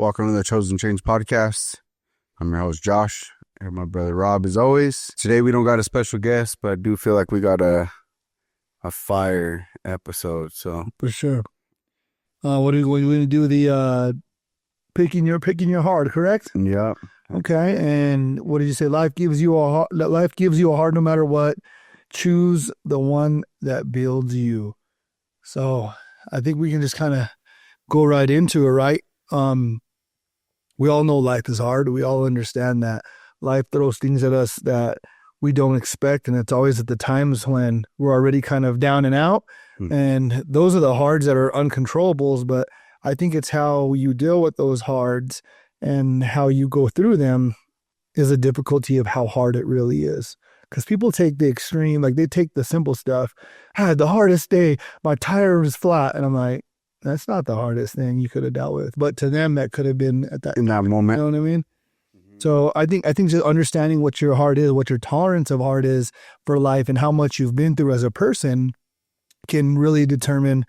Welcome to the Chosen Change podcast. I'm your host, Josh, and my brother Rob, as always. Today, we don't got a special guest, but I do feel like we got a fire episode, so. For sure. What are we going to do? The picking your heart, correct? Yeah. Okay. And what did you say? Life gives you a heart no matter what. Choose the one that builds you. So I think we can just kind of go right into it, right? We all know life is hard. We all understand that life throws things at us that we don't expect. And it's always at the times when we're already kind of down and out. And those are the hards that are uncontrollables. But I think it's how you deal with those hards and how you go through them is a difficulty of how hard it really is. Because people take the extreme, like they take the simple stuff. I had the hardest day. My tire was flat. And I'm like, that's not the hardest thing you could have dealt with. But to them, that could have been in that moment. You know what I mean? So I think just understanding what your heart is, what your tolerance of hard is for life and how much you've been through as a person can really determine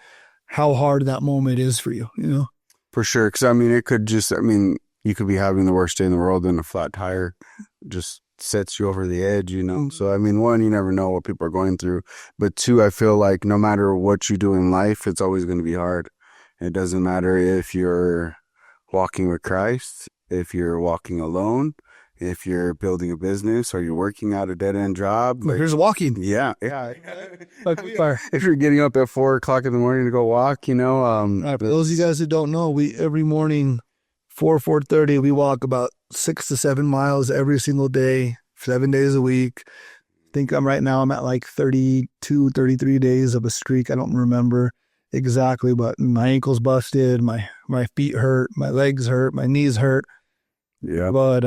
how hard that moment is for you, you know? For sure. Because, you could be having the worst day in the world and a flat tire just sets you over the edge, you know? So, one, you never know what people are going through. But two, I feel like no matter what you do in life, it's always going to be hard. It doesn't matter if you're walking with Christ, if you're walking alone, if you're building a business or you're working out a dead-end job. Here's walking. Yeah. If you're getting up at 4 o'clock in the morning to go walk, you know. For those of you guys who don't know, we every morning, 4:30, we walk about 6 to 7 miles every single day, 7 days a week. I think I'm at like 32, 33 days of a streak. I don't remember exactly, but my ankle's busted, my feet hurt, my legs hurt, my knees hurt. Yeah. But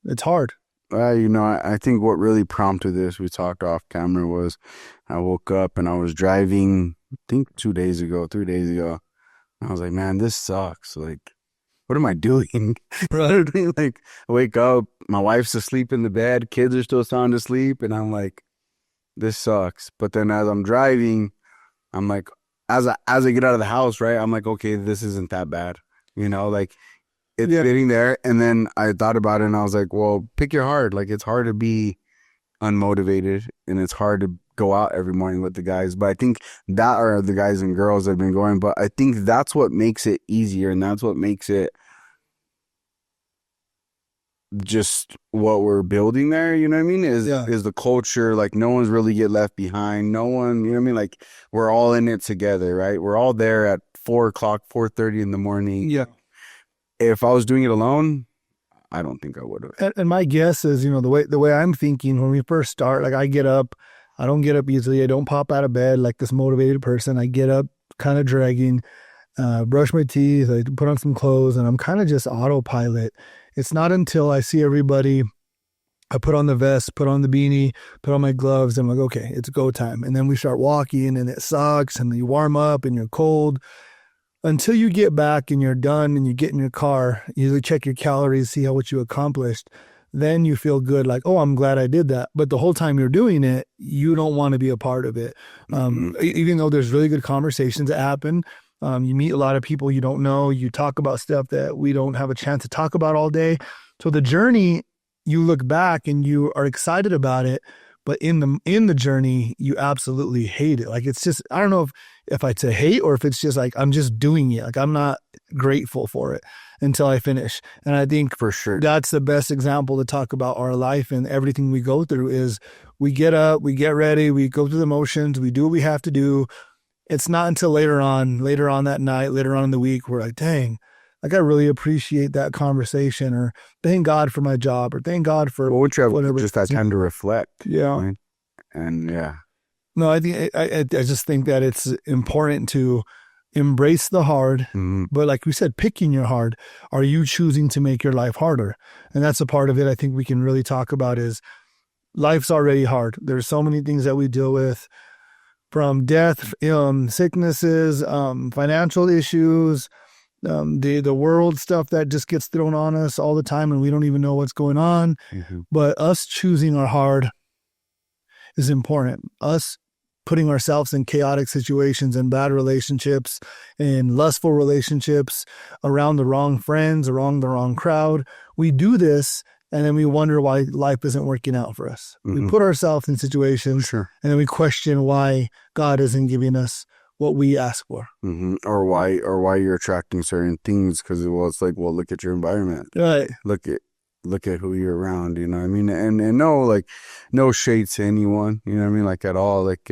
it's hard. I think what really prompted this, we talked off camera, was I woke up and I was driving, I think 3 days ago. And I was like, man, this sucks. Like, what am I doing? Like, I wake up, my wife's asleep in the bed, kids are still sound asleep, and I'm like, this sucks. But then as I'm driving, I'm like, as I get out of the house, right, I'm like, okay, this isn't that bad. You know, like, it's sitting there. And then I thought about it and I was like, well, pick your heart. Like, it's hard to be unmotivated and it's hard to go out every morning with the guys. But I think that are the guys and girls that have been going. But I think that's what makes it easier, and that's what makes it just what we're building there, you know what I mean, is the culture. Like, no one's really get left behind. No one, you know what I mean? Like, we're all in it together, right? We're all there at 4 o'clock, 4:30 in the morning. Yeah. If I was doing it alone, I don't think I would have. And my guess is, you know, the way I'm thinking when we first start, like, I get up, I don't get up easily. I don't pop out of bed like this motivated person. I get up kind of dragging, brush my teeth, I put on some clothes, and I'm kind of just autopilot. It's not until I see everybody, I put on the vest, put on the beanie, put on my gloves, and I'm like, okay, it's go time. And then we start walking, and it sucks, and you warm up, and you're cold. Until you get back and you're done and you get in your car, you check your calories, see what you accomplished. Then you feel good, like, oh, I'm glad I did that. But the whole time you're doing it, you don't want to be a part of it. Even though there's really good conversations that happen, you meet a lot of people you don't know. You talk about stuff that we don't have a chance to talk about all day. So the journey, you look back and you are excited about it. But in the journey, you absolutely hate it. Like, it's just, I don't know if I'd say hate or if it's just like, I'm just doing it. Like, I'm not grateful for it until I finish. And I think for sure that's the best example to talk about our life and everything we go through is we get up, we get ready, we go through the motions, we do what we have to do. It's not until later on that night, later on in the week, we're like, dang, like, I really appreciate that conversation, or thank God for my job, or thank God for whatever. Just that time to reflect. Yeah. Right? And No, I think I just think that it's important to embrace the hard, but like we said, picking your hard. Are you choosing to make your life harder? And that's a part of it I think we can really talk about is life's already hard. There's so many things that we deal with, from death, sicknesses, financial issues, the world stuff that just gets thrown on us all the time and we don't even know what's going on. But us choosing our hard is important. Us putting ourselves in chaotic situations and bad relationships and lustful relationships around the wrong friends, around the wrong crowd. We do this and then we wonder why life isn't working out for us. We put ourselves in situations and then we question why God isn't giving us what we ask for. Or why you're attracting certain things, because it's like, well, look at your environment. Right. Look at who you're around, you know what I mean? And no shade to anyone, you know what I mean? Like at all, like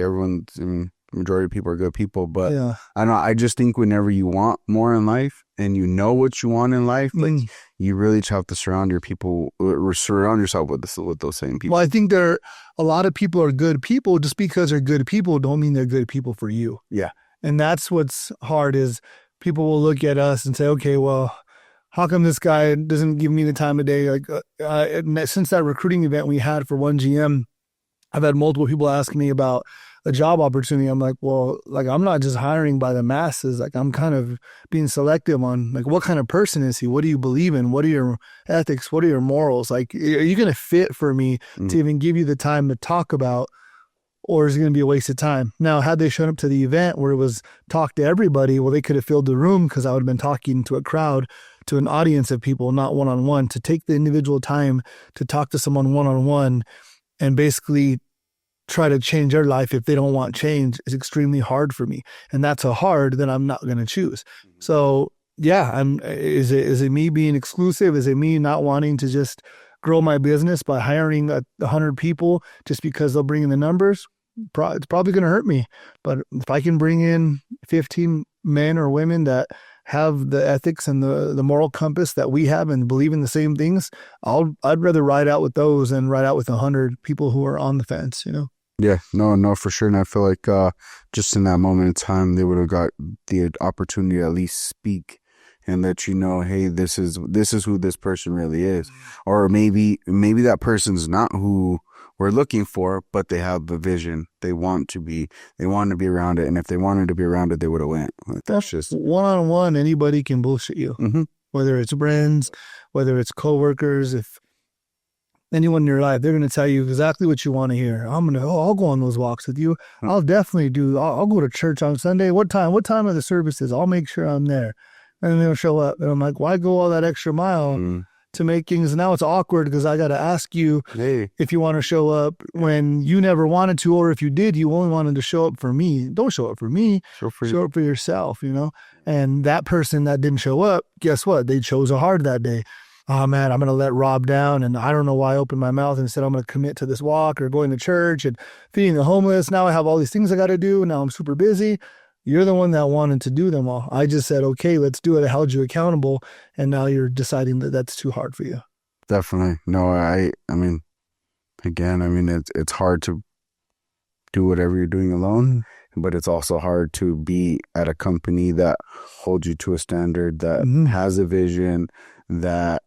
majority of people are good people, but I just think whenever you want more in life and you know what you want in life, like you really have to surround yourself with those same people. Well, I think a lot of people are good people. Just because they're good people don't mean they're good people for you. Yeah. And that's what's hard is people will look at us and say, okay, well, how come this guy doesn't give me the time of day? Like since that recruiting event we had for 1GM, I've had multiple people ask me about a job opportunity. I'm like, well, like I'm not just hiring by the masses. Like I'm kind of being selective on like what kind of person is he? What do you believe in? What are your ethics? What are your morals? Like, are you going to fit for me to even give you the time to talk about? Or is it going to be a waste of time? Now, had they shown up to the event where it was talk to everybody, well, they could have filled the room because I would have been talking to a crowd, to an audience of people, not one-on-one. To take the individual time to talk to someone one-on-one and basically try to change their life if they don't want change is extremely hard for me. And that's a hard that I'm not going to choose. So yeah, is it me being exclusive? Is it me not wanting to just grow my business by hiring 100 people just because they'll bring in the numbers? It's probably going to hurt me. But if I can bring in 15 men or women that have the ethics and the moral compass that we have and believe in the same things, I'd rather ride out with those than ride out with 100 people who are on the fence, you know? Yeah, no, for sure. And I feel like just in that moment in time, they would have got the opportunity to at least speak and let you know, hey, this is who this person really is. Or maybe that person's not who we're looking for, but they have the vision. They want to be around it. And if they wanted to be around it, they would have went. Like, that's just one-on-one. Anybody can bullshit you, whether it's friends, whether it's coworkers, if anyone in your life, they're going to tell you exactly what you want to hear. I'll go on those walks with you. I'll definitely I'll go to church on Sunday. What time are the services? I'll make sure I'm there. And then they'll show up. And I'm like, why go all that extra mile to make things? Now it's awkward because I got to ask you if you want to show up when you never wanted to, or if you did, you only wanted to show up for me. Don't show up for me. Show up for yourself, you know? And that person that didn't show up, guess what? They chose a hard that day. Oh man, I'm going to let Rob down. And I don't know why I opened my mouth and said, I'm going to commit to this walk or going to church and feeding the homeless. Now I have all these things I got to do. Now I'm super busy. You're the one that wanted to do them all. I just said, okay, let's do it. I held you accountable. And now you're deciding that that's too hard for you. Definitely. No, I mean, it's hard to do whatever you're doing alone, but it's also hard to be at a company that holds you to a standard, that has a vision, that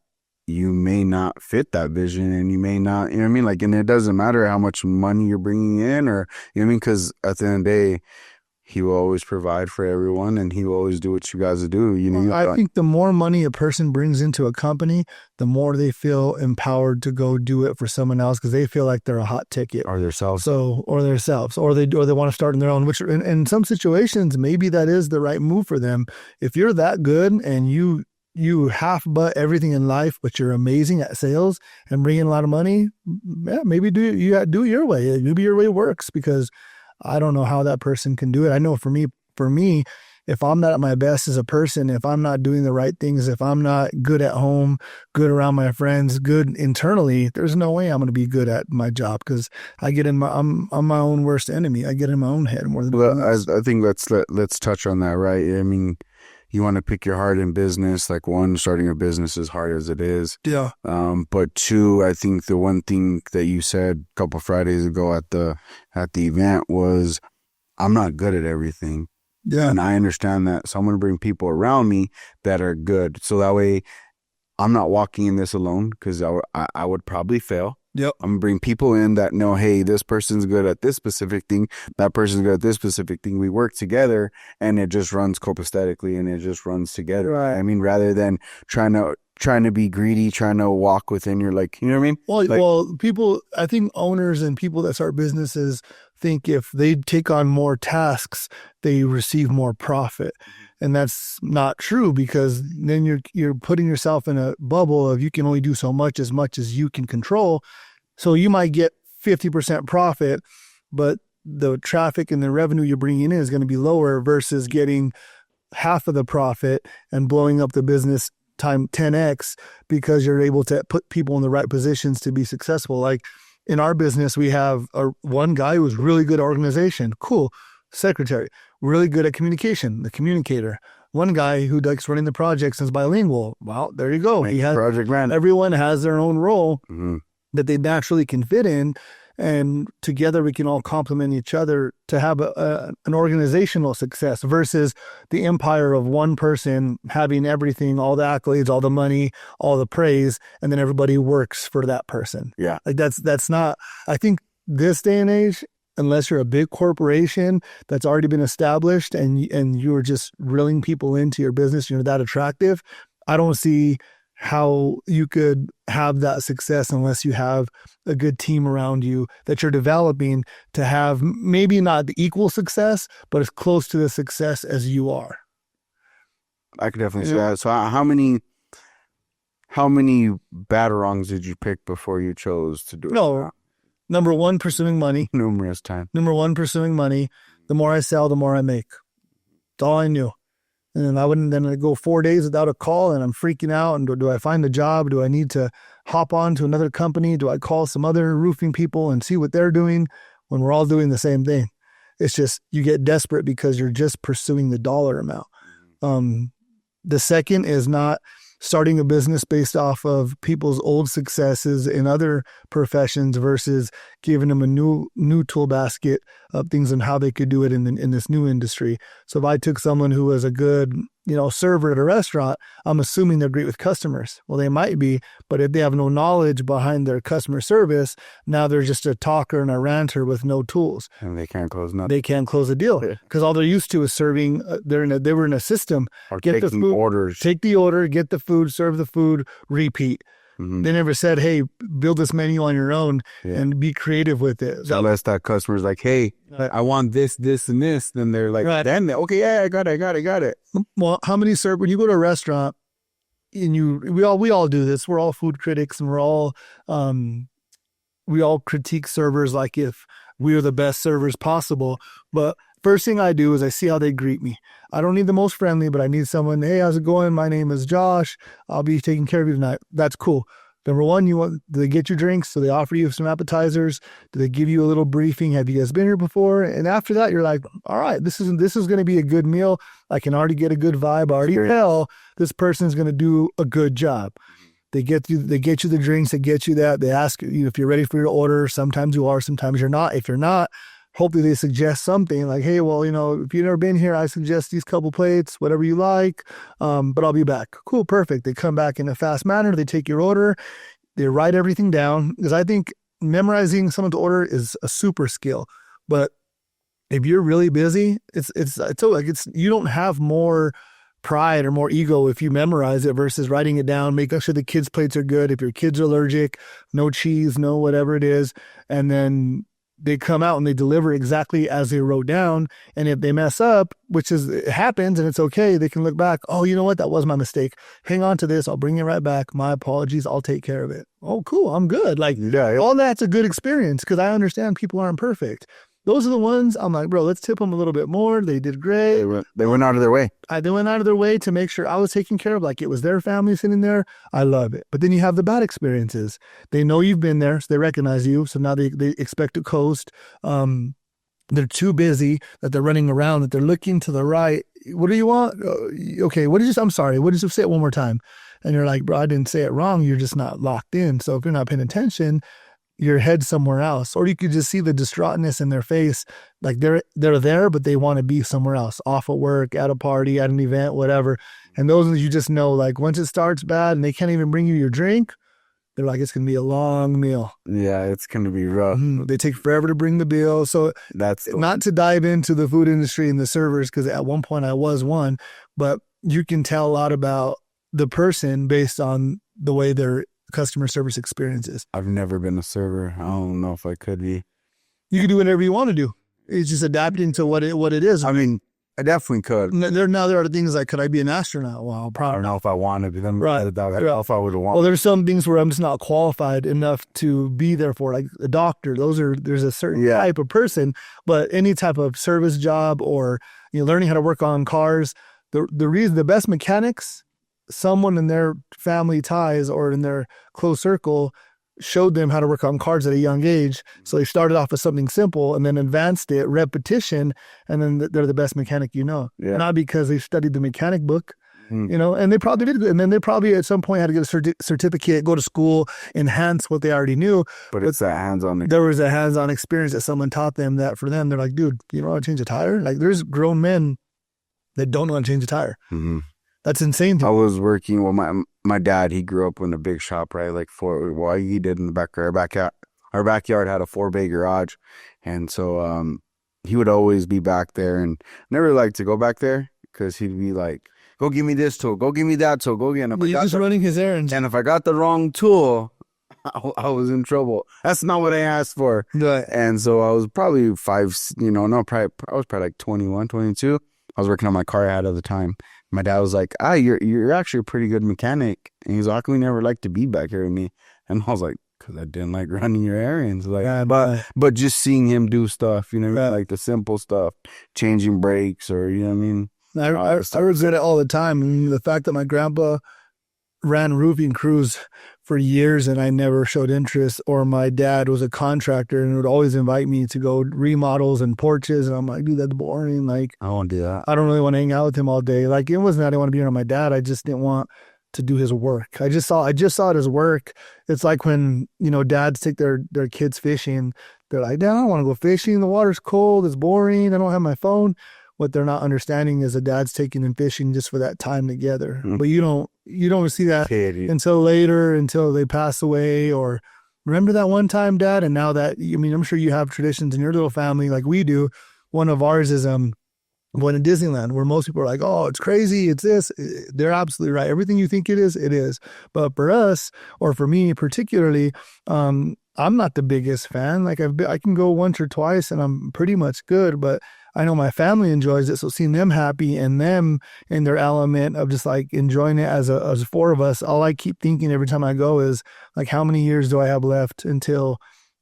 you may not fit that vision and you may not, you know what I mean? Like, and it doesn't matter how much money you're bringing in or, you know what I mean? Because at the end of the day, he will always provide for everyone and he will always do what you guys do. You know, I think the more money a person brings into a company, the more they feel empowered to go do it for someone else because they feel like they're a hot ticket. Or themselves. Or they want to start on their own, which in some situations, maybe that is the right move for them. If you're that good and you half butt everything in life, but you're amazing at sales and bringing a lot of money, yeah, maybe do it your way. Maybe your way works because I don't know how that person can do it. I know for me, if I'm not at my best as a person, if I'm not doing the right things, if I'm not good at home, good around my friends, good internally, there's no way I'm going to be good at my job because I'm my own worst enemy. I get in my own head more than I think let's touch on that, right? I mean, you want to pick your heart in business. Like one, starting a business is hard as it is. Yeah. But two, I think the one thing that you said a couple Fridays ago at the event was, I'm not good at everything. Yeah. And I understand that. So I'm going to bring people around me that are good. So that way I'm not walking in this alone because I would probably fail. Yep. I'm going to bring people in that know, hey, this person's good at this specific thing. That person's good at this specific thing. We work together and it just runs copacetically and it just runs together. Right. I mean, rather than trying to be greedy, trying to walk within your, like, you know what I mean? Well, people, I think owners and people that start businesses think if they take on more tasks, they receive more profit. And that's not true, because then you're putting yourself in a bubble of you can only do so much as you can control. So you might get 50% profit, but the traffic and the revenue you're bringing in is going to be lower versus getting half of the profit and blowing up the business time 10x, because you're able to put people in the right positions to be successful. Like in our business, we have one guy who's really good at organization. Cool. Secretary, really good at communication, the communicator. One guy who likes running the projects and is bilingual. Well, there you go. He has project man. Everyone has their own role Mm-hmm. that they naturally can fit in, and together we can all complement each other to have an organizational success versus the empire of one person having everything, all the accolades, all the money, all the praise, and then everybody works for that person. Yeah. Like that's not, I think this day and age, unless you're a big corporation that's already been established and you're just reeling people into your business, you're that attractive, I don't see how you could have that success unless you have a good team around you that you're developing to have maybe not the equal success, but as close to the success as you are. I could definitely see that. So how many batarangs did you pick before you chose to do it? No, number one, pursuing money. Numerous times. Number one, pursuing money. The more I sell, the more I make. That's all I knew. And then I'd go 4 days without a call and I'm freaking out. And do I find a job? Do I need to hop on to another company? Do I call some other roofing people and see what they're doing when we're all doing the same thing? It's just, you get desperate because you're just pursuing the dollar amount. The second is not starting a business based off of people's old successes in other professions versus giving them a new tool basket of things and how they could do it in this new industry. So if I took someone who was a good, server at a restaurant, I'm assuming they're great with customers. Well, they might be, but if they have no knowledge behind their customer service, now they're just a talker and a ranter with no tools. And they can't close nothing. They can't close a deal because all they're used to is serving. They were in a system. Or Get taking the food, orders. take the order, get the food, serve the food, repeat. Mm-hmm. They never said, hey, build this menu on your own and be creative with it. So unless that customer's like, hey, I want this, this, and this, then they're like, then okay, yeah, I got it. Well, how many serve when you go to a restaurant and we all do this. We're all food critics and we all critique servers like if we are the best servers possible. But first thing I do is I see how they greet me. I don't need the most friendly, but I need someone, hey, how's it going? My name is Josh. I'll be taking care of you tonight. That's cool. Number one, do they get you drinks? Do they offer you some appetizers? Do they give you a little briefing? Have you guys been here before? And after that, you're like, all right, this is going to be a good meal. I can already get a good vibe. I already tell this person's going to do a good job. They get you the drinks, they get you that. They ask you if you're ready for your order. Sometimes you are, sometimes you're not. If you're not, hopefully they suggest something like, hey, well, if you've never been here, I suggest these couple plates, whatever you like, but I'll be back. Cool, perfect. They come back in a fast manner. They take your order. They write everything down, because I think memorizing someone's order is a super skill. But if you're really busy, it's you don't have more pride or more ego if you memorize it versus writing it down, making sure the kids' plates are good. If your kids are allergic, no cheese, no whatever it is, and then they come out and they deliver exactly as they wrote down. And if they mess up, it happens and it's okay, they can look back. Oh, you know what? That was my mistake. Hang on to this. I'll bring it right back. My apologies. I'll take care of it. Oh, cool. I'm good. All that's a good experience because I understand people aren't perfect. Those are the ones I'm like, bro, let's tip them a little bit more. They did great. They went out of their way. They went out of their way to make sure I was taken care of, like it was their family sitting there. I love it. But then you have the bad experiences. They know you've been there, so they recognize you. So now they expect to coast. They're too busy that they're running around, that they're looking to the right. What do you want? Okay, I'm sorry. What did you say it one more time? And you're like, bro, I didn't say it wrong. You're just not locked in. So if you're not paying attention, your head somewhere else, or you could just see the distraughtness in their face. Like they're there, but they want to be somewhere else, off at work, at a party, at an event, whatever. And those you just know, like once it starts bad and they can't even bring you your drink, they're like, it's going to be a long meal. Yeah, it's going to be rough. They take forever to bring the bill. So that's not to dive into the food industry and the servers, because at one point I was one, but you can tell a lot about the person based on the way their customer service experiences. I've never been a server. I don't know if I could be. You can do whatever you want to do. It's just adapting to what it is. I mean, I definitely could. There are things like, could I be an astronaut? Well, I probably. don't know if I wanted to. Then Right. I don't know if I would have Well, wanted. there's some things where I'm just not qualified enough to be there for, like a doctor. There's a certain Yeah. type of person, but any type of service job or learning how to work on cars. The best mechanics, someone in their family ties or in their close circle showed them how to work on cars at a young age. So they started off with something simple and then advanced it, repetition, and then they're the best mechanic Yeah. Not because they studied the mechanic book, Mhm. and they probably did. And then they probably at some point had to get a certificate, go to school, enhance what they already knew. But it's that hands-on. There was a hands-on experience that someone taught them that for them, they're like, dude, you know how to change a tire? Like there's grown men that don't know how to change a tire. Mm-hmm. That's insane to I me. was working with my dad. He grew up in a big shop, right? Like he did in the backyard. Our backyard had a 4-bay garage, and so he would always be back there, and never liked to go back there because he'd be like, "Go give me this tool, go give me that tool, go get." And He's just running his errands. if I got the wrong tool, I was in trouble. That's not what I asked for. Right. And so I was probably I was probably like 21, 22. I was working on my car I had at the time. My dad was like, you're actually a pretty good mechanic. And he's like, how come you never liked to be back here with me? And I was like, because I didn't like running your errands. Like, Yeah, but just seeing him do stuff, Right. like the simple stuff, changing brakes or, you know what I mean? I regret it all the time. I mean, the fact that my grandpa ran roofing crews for years and I never showed interest, or my dad was a contractor and would always invite me to go remodels and porches. And I'm like, dude, that's boring. Like, I won't do that. I don't really want to hang out with him all day. Like, it wasn't that I didn't want to be around my dad. I just didn't want to do his work. I just saw it as work. It's like when, dads take their kids fishing. They're like, Dad, I don't want to go fishing. The water's cold. It's boring. I don't have my phone. What they're not understanding is the dad's taking them fishing just for that time together. Mm. But you don't see that Kid, until later, until they pass away, or remember that one time, Dad? And now that, I'm sure you have traditions in your little family like we do. One of ours is going to Disneyland, where most people are like, oh, it's crazy, it's this. They're absolutely right. Everything you think it is, it is. But for us, or for me particularly, I'm not the biggest fan. Like I can go once or twice and I'm pretty much good, but I know my family enjoys it. So seeing them happy and them in their element of just like enjoying it as 4 of us, all I keep thinking every time I go is like, how many years do I have left until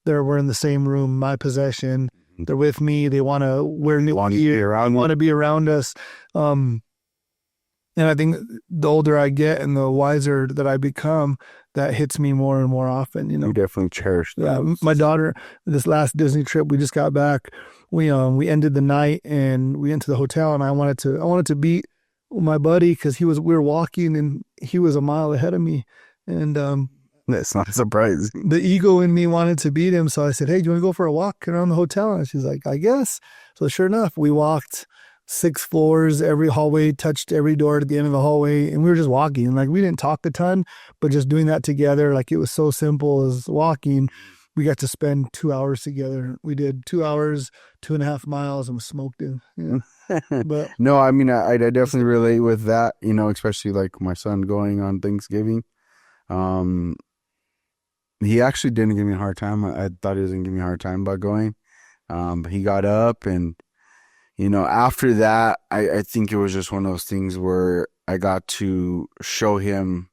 we're in the same room, my possession, they're with me, they want to wear new gear, want to be around us. And I think the older I get and the wiser that I become, that hits me more and more often, You definitely cherish that. Yeah, my daughter, this last Disney trip, we just got back. We ended the night and we went to the hotel, and I wanted to beat my buddy because we were walking and he was a mile ahead of me, and That's not surprising. the ego in me wanted to beat him. So I said, hey, do you want to go for a walk around the hotel? And she's like, I guess. So sure enough, we walked 6 floors, every hallway, touched every door at the end of the hallway. And we were just walking. Like, we didn't talk a ton, but just doing that together, like it was so simple as walking. We got to spend 2 hours together. We did 2 hours, 2.5 miles, and smoked it. Yeah. But No, I mean, I definitely relate with that, especially like my son going on Thanksgiving. He actually didn't give me a hard time. I thought he was going to give me a hard time about going. But he got up and, after that, I think it was just one of those things where I got to show him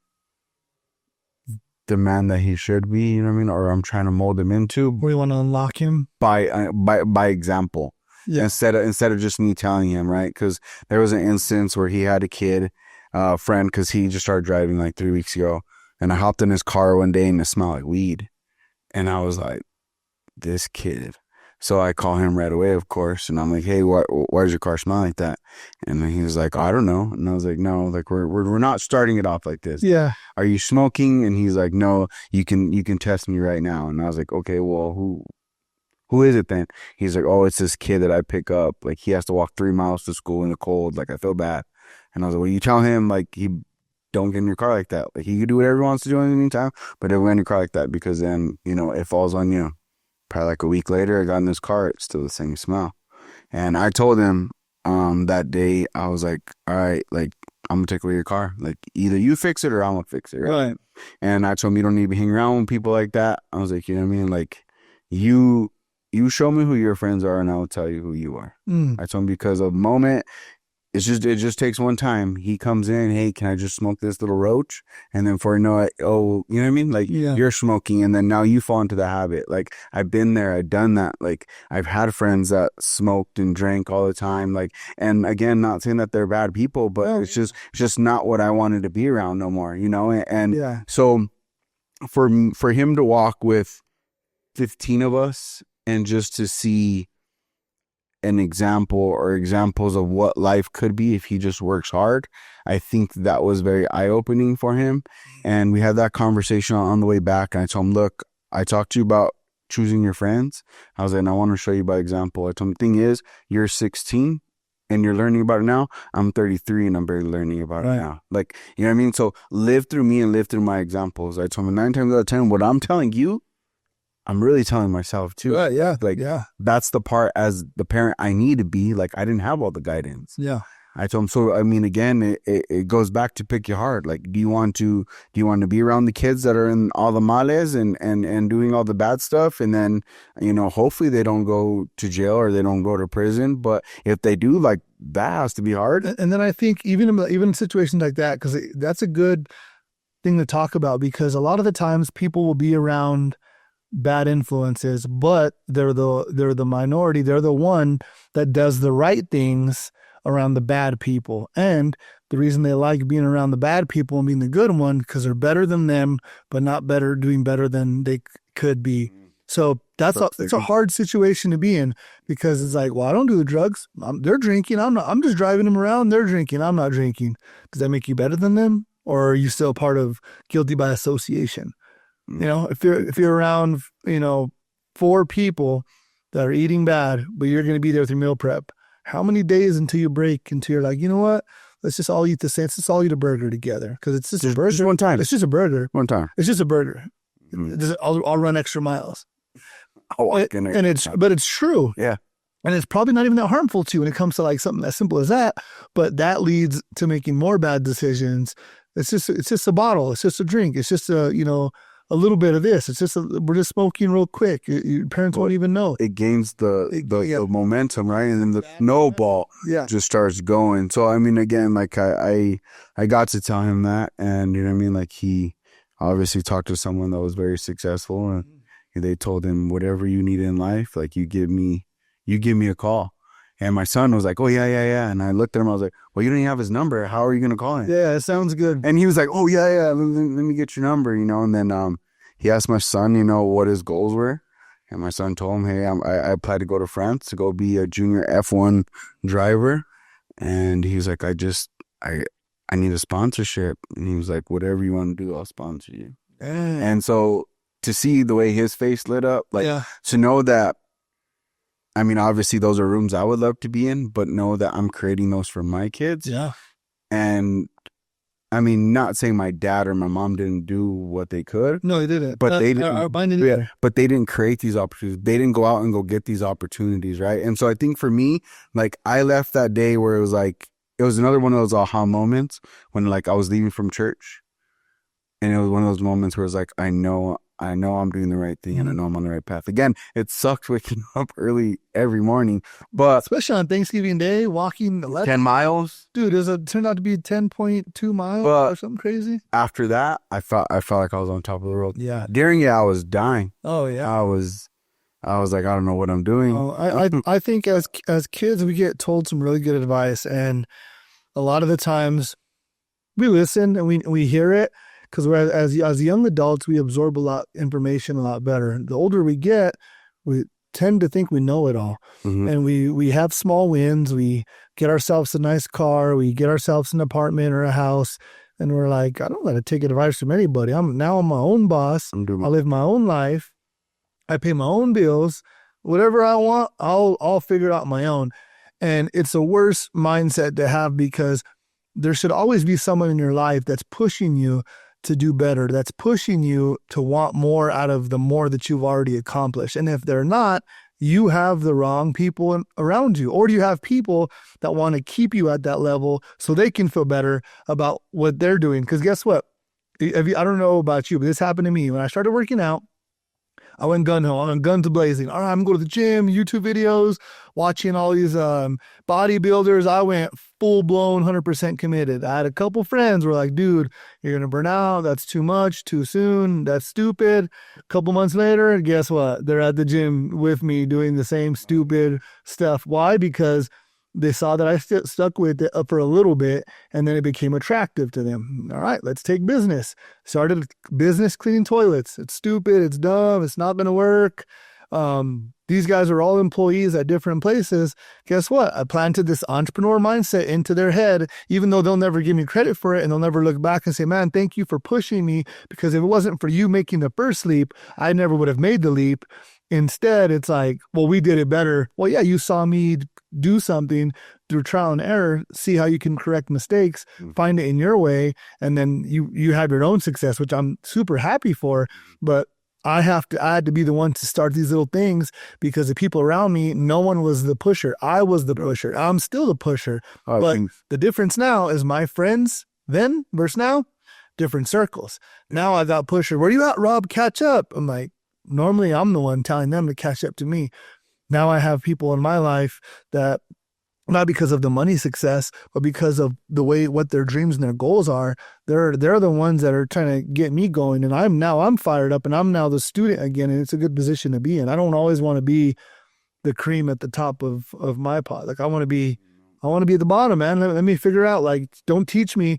the man that he should be, you know what I mean? Or I'm trying to mold him into we want to unlock him. by example. Yeah. Instead of just me telling him, right? Because there was an instance where he had a kid, friend, because he just started driving like 3 weeks ago. And I hopped in his car one day and it smelled like weed. And I was like, this kid. So I call him right away, of course. And I'm like, hey, why does your car smell like that? And then he was like, I don't know. And I was like, no, like we're not starting it off like this. Yeah. Are you smoking? And he's like, no, you can test me right now. And I was like, okay, well, who is it then? He's like, oh, it's this kid that I pick up. Like, he has to walk 3 miles to school in the cold. Like, I feel bad. And I was like, well, you tell him, like, he don't get in your car like that. Like, he can do whatever he wants to do in the meantime, but don't get in your car like that, because then, it falls on you. Probably like a week later, I got in this car. It's still the same smell. And I told him that day, I was like, all right, like, I'm going to take away your car. Like, either you fix it or I'm going to fix it. Right. And I told him, you don't need to be hanging around with people like that. I was like, you know what I mean? Like, you you show me who your friends are, and I will tell you who you are. I told him because of the moment. It just takes one time. He comes in, hey, can I just smoke this little roach? And then before you know it, oh, you know what I mean? Like you're smoking, and then now you fall into the habit. Like I've been there, I've done that. Like I've had friends that smoked and drank all the time. Like, and again, not saying that they're bad people, but it's just not what I wanted to be around no more, you know? And so for him to walk with 15 of us and just to see an example or examples of what life could be if he just works hard, I think that was very eye-opening for him. And we had that conversation on the way back, and I told him, look, I talked to you about choosing your friends. I was like, and I want to show you by example. I told him, the thing is, you're 16 and you're learning about it now. I'm 33 and I'm barely learning about it now. Like, you know what I mean? So live through me and live through my examples. I told him 9 times out of 10, what I'm telling you, I'm really telling myself too. That's the part as the parent I need to be. Like, I didn't have all the guidance. I told him, so I mean, again, it goes back to pick your heart. Like, do you want to be around the kids that are in all the males and doing all the bad stuff, and then, you know, hopefully they don't go to jail or they don't go to prison. But if they do, like, that has to be hard. And then I think even in situations like that, because that's a good thing to talk about, because a lot of the times people will be around bad influences, but they're the minority. They're the one that does the right things around the bad people. And the reason they like being around the bad people and being the good one, because they're better than them, but not doing better than they could be. So it's a hard situation to be in, because it's like, well, I don't do the drugs. They're drinking. I'm just driving them around. They're drinking. I'm not drinking. Does that make you better than them? Or are you still part of guilty by association? You know, if you're around, you know, 4 people that are eating bad, but you're going to be there with your meal prep, how many days until you break, until you're like, you know what? Let's just all eat the same. Let's just all eat a burger together, because it's just a burger. Just one time. It's just a burger. One time. It's just a burger. I'll run extra miles. But it's true. Yeah. And it's probably not even that harmful to you when it comes to like something as simple as that. But that leads to making more bad decisions. It's just a bottle. It's just a drink. It's just a little bit of this. It's just we're just smoking real quick. Your parents won't even know. It gains the momentum, right? And then the snowball just starts going. So I mean, again, like I got to tell him that, and you know what I mean. Like, he obviously talked to someone that was very successful, and they told him, whatever you need in life, like, you give me a call. And my son was like, oh, yeah. And I looked at him. I was like, well, you don't even have his number. How are you going to call him? Yeah, it sounds good. And he was like, oh, yeah. Let me get your number, you know. And then he asked my son, you know, what his goals were. And my son told him, hey, I applied to go to France to go be a junior F1 driver. And he was like, I need a sponsorship. And he was like, whatever you want to do, I'll sponsor you. And so to see the way his face lit up, like, to know that, I mean, obviously those are rooms I would love to be in, but know that I'm creating those for my kids. Yeah. And I mean, not saying my dad or my mom didn't do what they could. No, they didn't. But they didn't. Mine didn't either. But they didn't create these opportunities. They didn't go out and go get these opportunities, right? And so I think for me, like, I left that day where it was like, it was another one of those aha moments when, like, I was leaving from church. And it was one of those moments where it's like, I know I'm doing the right thing, and I know I'm on the right path. Again, it sucks waking up early every morning, but especially on Thanksgiving Day, walking 10 miles. Dude, it turned out to be 10.2 miles or something crazy. After that, I felt like I was on top of the world. Yeah. During it, I was dying. Oh yeah. I was like, I don't know what I'm doing. I think as kids, we get told some really good advice, and a lot of the times we listen and we hear it. Because as young adults, we absorb information a lot better. The older we get, we tend to think we know it all. And we have small wins. We get ourselves a nice car. We get ourselves an apartment or a house. And we're like, I don't got to take advice from anybody. I'm my own boss. I live my own life. I pay my own bills. Whatever I want, I'll figure it out on my own. And it's a worse mindset to have, because there should always be someone in your life that's pushing you to do better, that's pushing you to want more out of the more that you've already accomplished. And if they're not, you have the wrong people around you, or do you have people that want to keep you at that level so they can feel better about what they're doing? Because guess what? I don't know about you, but this happened to me. When I started working out, I went gun ho, I went guns blazing. All right, I'm going to the gym, YouTube videos, watching all these bodybuilders. I went full blown 100% committed. I had a couple friends who were like, dude, you're going to burn out. That's too much, too soon. That's stupid. A couple months later, guess what? They're at the gym with me doing the same stupid stuff. Why? Because they saw that I stuck with it for a little bit, and then it became attractive to them. All right, let's take business. Started business cleaning toilets. It's stupid. It's dumb. It's not going to work. These guys are all employees at different places. Guess what? I planted this entrepreneur mindset into their head, even though they'll never give me credit for it, and they'll never look back and say, man, thank you for pushing me, because if it wasn't for you making the first leap, I never would have made the leap. Instead, it's like, well, we did it better. Well, yeah, you saw me do something through trial and error, see how you can correct mistakes, find it in your way, and then you have your own success, which I'm super happy for. But I had to be the one to start these little things, because the people around me, no one was the pusher. I was the pusher. I'm still the pusher. But the difference now is my friends then versus now, different circles. Now I got pusher. Where you at, Rob? Catch up. I'm like, normally I'm the one telling them to catch up to me. Now I have people in my life that, not because of the money success, but because of the way what their dreams and their goals are, they're the ones that are trying to get me going. And I'm fired up, and I'm now the student again, and it's a good position to be in. I don't always want to be the cream at the top of my pot. Like I want to be at the bottom, man. Let me figure out, like, don't teach me,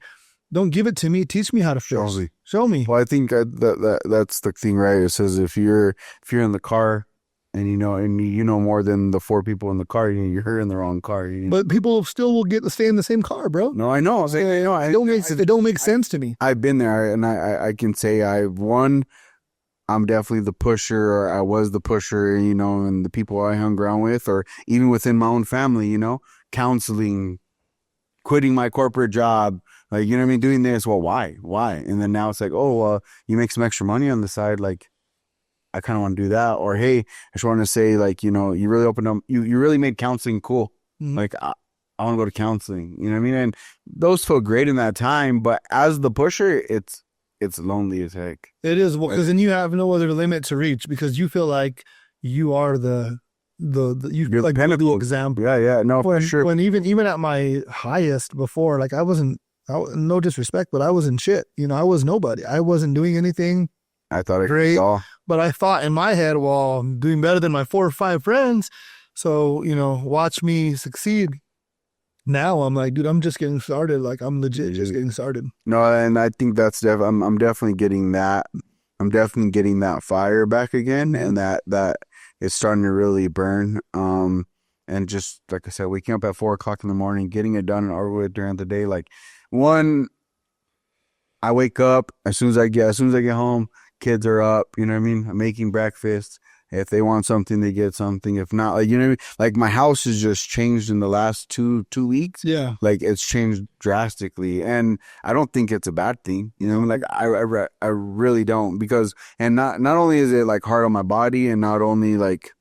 don't give it to me. Teach me how to fish. Show me. Well, I think that's the thing, right? It says if you're in the car, and you know more than the four people in the car, you're in the wrong car. But people still will stay in the same car, bro. No, I know. It don't make sense to me. I've been there, and I can say I'm definitely the pusher, or I was the pusher, and the people I hung around with, or even within my own family, counseling, quitting my corporate job, like, you know what I mean, doing this. Well, why? And then now it's like, oh, you make some extra money on the side, like, I kind of want to do that. Or, hey, I just want to say, like, you really opened up, you really made counseling cool. Mm-hmm. Like, I want to go to counseling, you know what I mean? And those feel great in that time, but as the pusher, it's lonely as heck. It is, because then you have no other limit to reach, because you feel like you are the like the example. Yeah, no, for sure. When even at my highest before, like no disrespect, but I was in shit. I was nobody. I wasn't doing anything. I thought great, but I thought in my head, well, I'm doing better than my 4 or 5 friends, so watch me succeed. Now I'm like, dude, I'm just getting started. Like, I'm legit just getting started. No, and I think that's I'm definitely getting that. I'm definitely getting that fire back again, and that is starting to really burn. And just like I said, waking up at 4 o'clock in the morning, getting it done and over with during the day. Like, I wake up as soon as I get home. Kids are up, you know what I mean? I'm making breakfast. If they want something, they get something. If not, like, you know what I mean? Like, my house has just changed in the last two weeks. Yeah. Like, it's changed drastically. And I don't think it's a bad thing. Like, I really don't, because, and not only is it like hard on my body, and not only like,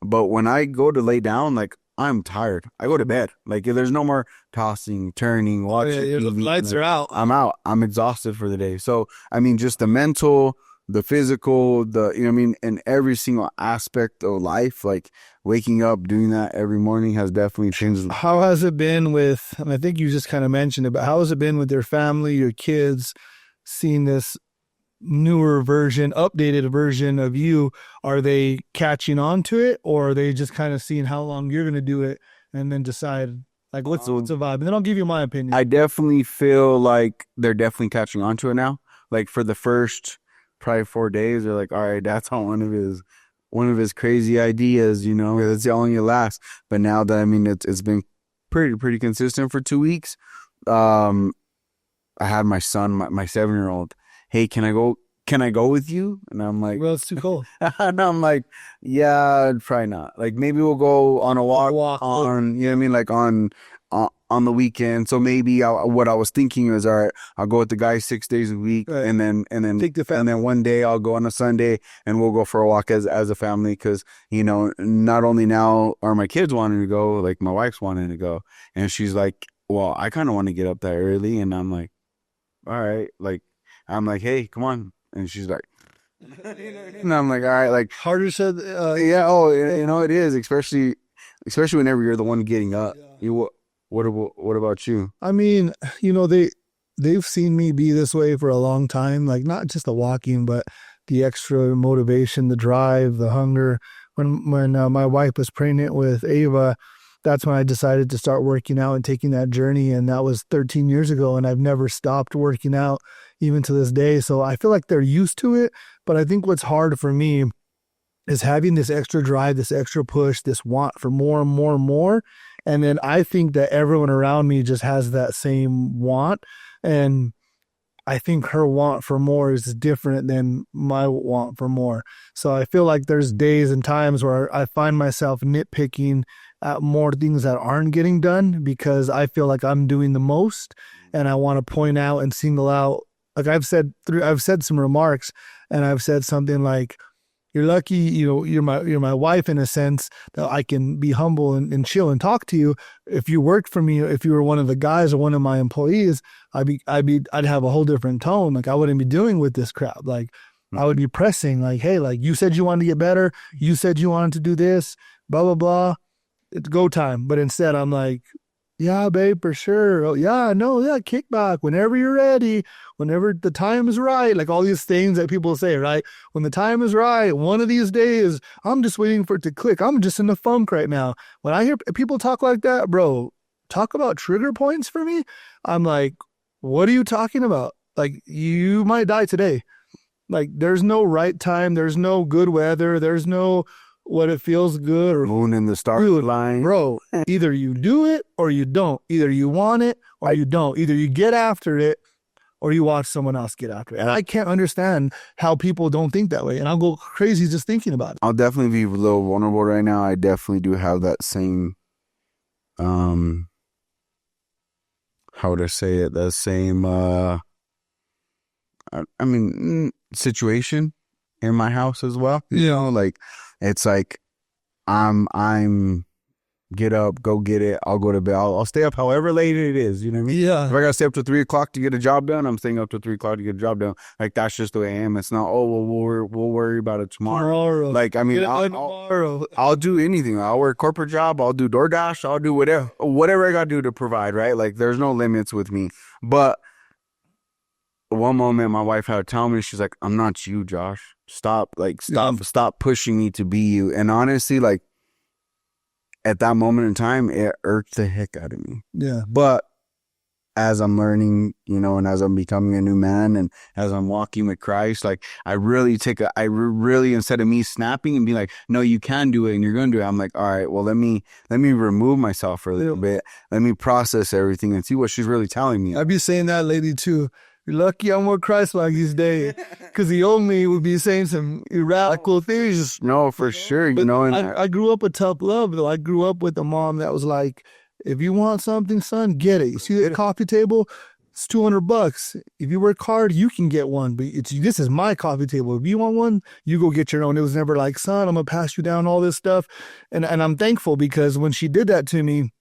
but when I go to lay down, like, I'm tired. I go to bed. Like, there's no more tossing, turning, watching. The lights are out. I'm out. I'm exhausted for the day. So, I mean, just the mental, the physical, in every single aspect of life, like waking up, doing that every morning has definitely changed. How has it been with, and I think you just kind of mentioned it, but how has it been with your family, your kids, seeing this newer version, updated version of you? Are they catching on to it, or are they just kind of seeing how long you're going to do it and then decide, like, what's the vibe? And then I'll give you my opinion. I definitely feel like they're definitely catching on to it now. Like, for the first probably 4 days, they're like, all right, that's on one of his crazy ideas, that's the only last. But now that, it's been pretty consistent for 2 weeks. I had my son, my 7-year-old, hey, can I go with you? And I'm like, well, it's too cold. And I'm like, yeah, probably not. Like, maybe we'll go on a walk on, you know what I mean? Like, on the weekend. So maybe what I was thinking is, all right, I'll go with the guys 6 days a week, right, and then take the family. And then one day I'll go on a Sunday and we'll go for a walk as a family, because not only now are my kids wanting to go, like, my wife's wanting to go, and she's like, well, I kind of want to get up that early, and I'm like, all right, like, I'm like, hey, come on, and she's like, And I'm like, all right, like, Harder said, yeah, oh, you know, it is, especially whenever you're the one getting up. Yeah. What about you? I mean, you know, they've seen me be this way for a long time, like not just the walking, but the extra motivation, the drive, the hunger. When my wife was pregnant with Ava, that's when I decided to start working out and taking that journey, and that was 13 years ago, and I've never stopped working out even to this day. So I feel like they're used to it, but I think what's hard for me is having this extra drive, this extra push, this want for more and more and more. And then I think that everyone around me just has that same want. And I think her want for more is different than my want for more. So I feel like there's days and times where I find myself nitpicking at more things that aren't getting done because I feel like I'm doing the most and I want to point out and single out. Like I've said some remarks and I've said something like, you're lucky, you know, you're my wife in a sense that I can be humble and chill and talk to you. If you worked for me, if you were one of the guys or one of my employees, I'd have a whole different tone. Like I wouldn't be doing with this crap. Like I would be pressing like, hey, like you said you wanted to get better. You said you wanted to do this, blah, blah, blah. It's go time. But instead I'm like, yeah, babe, for sure. Oh, yeah, no, yeah, kickback whenever you're ready, whenever the time is right. Like all these things that people say, right? When the time is right, one of these days, I'm just waiting for it to click. I'm just in the funk right now. When I hear people talk like that, bro, talk about trigger points for me. I'm like, what are you talking about? Like, you might die today. Like, there's no right time. There's no good weather. There's no what it feels good or Moon in the star line. bro, either you do it or you don't. Either you want it or you don't. Either you get after it or you watch someone else get after it. And I can't understand how people don't think that way. And I'll go crazy just thinking about it. I'll definitely be a little vulnerable right now. I definitely do have that same, how would I say it? That same, situation in my house as well. You know, like, it's like, I'm get up, go get it. I'll go to bed. I'll stay up however late it is. You know what I mean? Yeah. If I gotta stay up to 3 o'clock to get a job done, I'm staying up to 3 o'clock to get a job done. Like that's just the way I am. It's not. Oh well, we'll worry about it tomorrow. Like I mean, I'll do anything. I'll work a corporate job. I'll do DoorDash. I'll do whatever I gotta do to provide. Right? Like there's no limits with me. But one moment, my wife had to tell me, she's like, "I'm not you, Josh. Stop pushing me to be you." And honestly, like at that moment in time, it irked the heck out of me. Yeah. But as I'm learning, you know, and as I'm becoming a new man and as I'm walking with Christ, like I really instead of me snapping and being like, no, you can do it and you're going to do it. I'm like, all right, well, let me remove myself for a little bit. Let me process everything and see what she's really telling me. I'd be saying that lately too. You're lucky I'm more Christ-like these days, because the old me would be saying some radical things. No, for sure. You know, and I grew up with tough love, though. I grew up with a mom that was like, if you want something, son, get it. You see that coffee table? It's $200. If you work hard, you can get one. But this is my coffee table. If you want one, you go get your own. It was never like, son, I'm going to pass you down all this stuff. And I'm thankful because when she did that to me,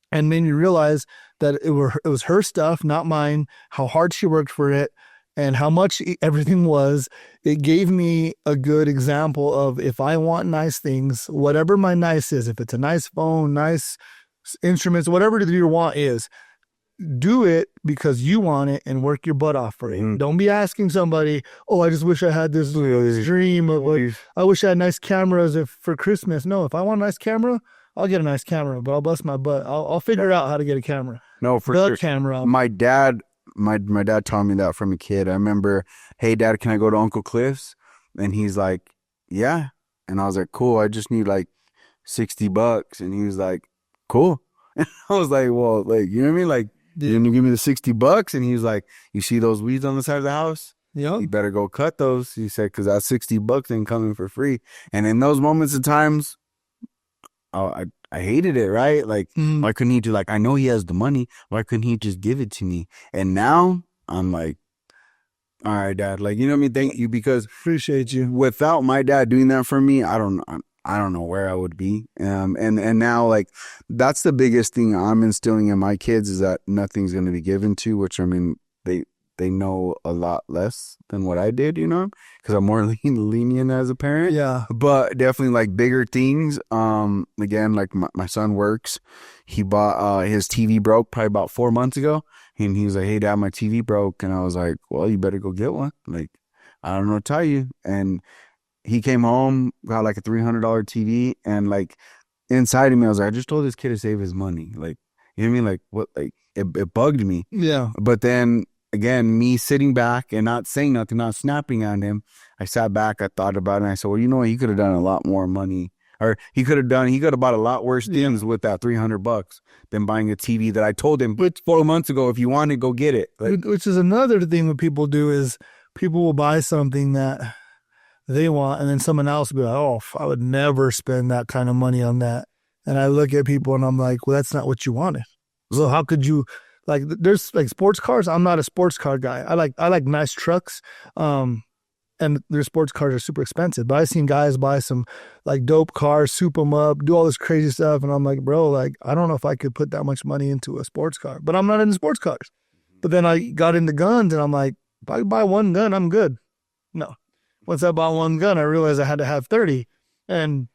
and made me realize that it was her stuff, not mine, how hard she worked for it, and how much everything was. It gave me a good example of if I want nice things, whatever my nice is, if it's a nice phone, nice instruments, whatever your want is, do it because you want it and work your butt off for it. Mm-hmm. Don't be asking somebody, oh, I just wish I had this dream of like, I wish I had nice cameras for Christmas. No, if I want a nice camera, I'll get a nice camera, but I'll bust my butt. I'll figure out how to get a camera. No, for sure. Camera. My dad taught me that from a kid. I remember, hey, Dad, can I go to Uncle Cliff's? And he's like, yeah. And I was like, cool. I just need like $60. And he was like, cool. And I was like, well, like, you know what I mean? Like, you're going to give me the $60? And he was like, you see those weeds on the side of the house? Yeah. You better go cut those. He said, because that $60 ain't coming for free. And in those moments of times, I hated it, right? Like, why couldn't he do, like, I know he has the money. Why couldn't he just give it to me? And now I'm like, all right, Dad. Like, you know what I mean? Thank you, because appreciate you. Without my dad doing that for me, I don't know where I would be. And now, like, that's the biggest thing I'm instilling in my kids is that nothing's going to be given to, which, I mean, they know a lot less than what I did, because I'm more lenient as a parent. Yeah. But definitely like bigger things. Again, like my son works. He bought his TV broke probably about 4 months ago, and he was like, "Hey, Dad, my TV broke," and I was like, "Well, you better go get one." Like, I don't know what to tell you. And he came home, got like a $300 TV, and like inside of me, I was like, I just told this kid to save his money. Like, you know what I mean? Like, what? Like, it bugged me. Yeah. But then again, me sitting back and not saying nothing, not snapping on him, I sat back, I thought about it, and I said, well, you know what? He could have done a lot more money, or he could have bought a lot worse things with that $300 than buying a TV that I told him 4 months ago, if you want it, go get it. Like, Which is another thing that people do is people will buy something that they want, and then someone else will be like, oh, I would never spend that kind of money on that. And I look at people and I'm like, well, that's not what you wanted. So how could you, like, there's like sports cars. I'm not a sports car guy. I like nice trucks. And their sports cars are super expensive. But I've seen guys buy some like dope cars, soup them up, do all this crazy stuff. And I'm like, bro, like, I don't know if I could put that much money into a sports car, but I'm not into sports cars. But then I got into guns and I'm like, if I buy one gun, I'm good. No. Once I bought one gun, I realized I had to have 30. And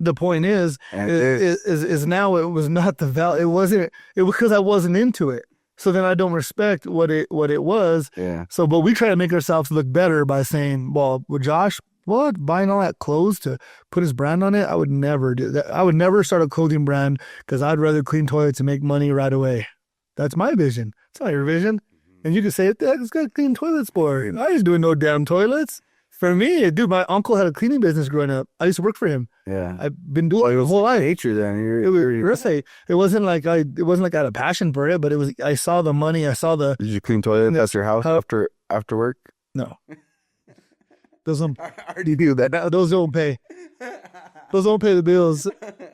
the point is now it was not the value. It was because I wasn't into it. So then I don't respect what it was. yeah. So, but we try to make ourselves look better by saying, well, with Josh, buying all that clothes to put his brand on it? I would never do that. I would never start a clothing brand because I'd rather clean toilets and make money right away. That's my vision. It's not your vision. And you can say, it's got clean toilets for it. I ain't doing no damn toilets. For me, dude, my uncle had a cleaning business growing up. I used to work for him. Yeah. I've been doing it the whole life. Nature then. It wasn't like I had a passion for it, but I saw the money. I saw the. Did you clean toilets at your house after work? No. Those don't. I already do that. Those don't pay. Those don't pay the bills.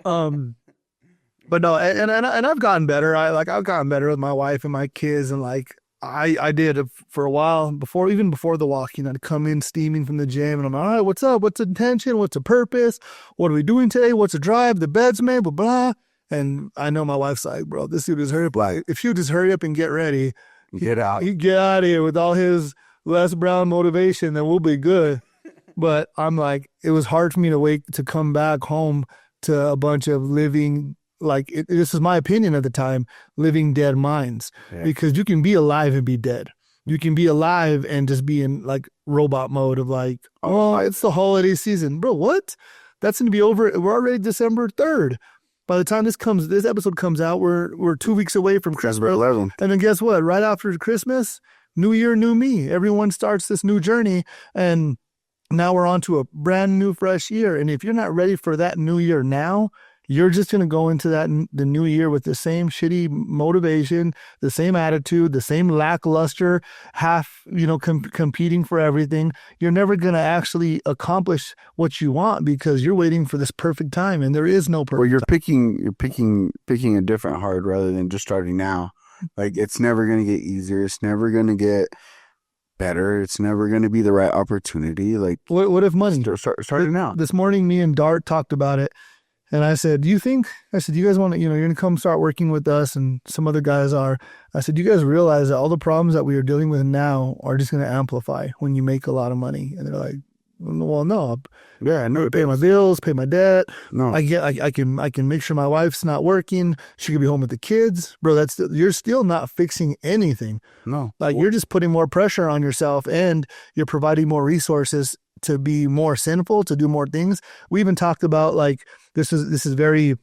But no, and I've gotten better. I've gotten better with my wife and my kids, and like I did for a while before the walking. I'd come in steaming from the gym, and I'm like, all right, what's up? What's the intention? What's the purpose? What are we doing today? What's the drive? The bed's made, blah blah. And I know my wife's like, bro, this dude is hurry up. Like, if you just hurry up and get ready, get out. He get out of here with all his Les Brown motivation, then we'll be good. But I'm like, it was hard for me to come back home to a bunch of living. Like, this is my opinion at the time, living dead minds. Yeah. Because you can be alive and be dead. You can be alive and just be in like robot mode of like, oh, it's the holiday season. Bro, what? That's going to be over. We're already December 3rd. By the time this episode comes out, we're 2 weeks away from Christmas. And then guess what? Right after Christmas, New Year, new me. Everyone starts this new journey. And now we're on to a brand new, fresh year. And if you're not ready for that new year now, you're just going to go into the new year with the same shitty motivation, the same attitude, the same lackluster, competing for everything. You're never going to actually accomplish what you want because you're waiting for this perfect time, and there is no perfect. Well, you're picking a different hard rather than just starting now. Like, it's never going to get easier. It's never going to get better. It's never going to be the right opportunity. Like, what if money? Starting now. This morning, me and Dart talked about it. And I said, you guys want to, you're going to come start working with us, and some other guys are. I said, you guys realize that all the problems that we are dealing with now are just going to amplify when you make a lot of money. And they're like, well, no. Yeah, I know. Pay my bills, pay my debt. No. I can make sure my wife's not working. She could be home with the kids. Bro, you're still not fixing anything. No. Like, you're just putting more pressure on yourself, and you're providing more resources to be more sinful, to do more things. We even talked about, like, this is very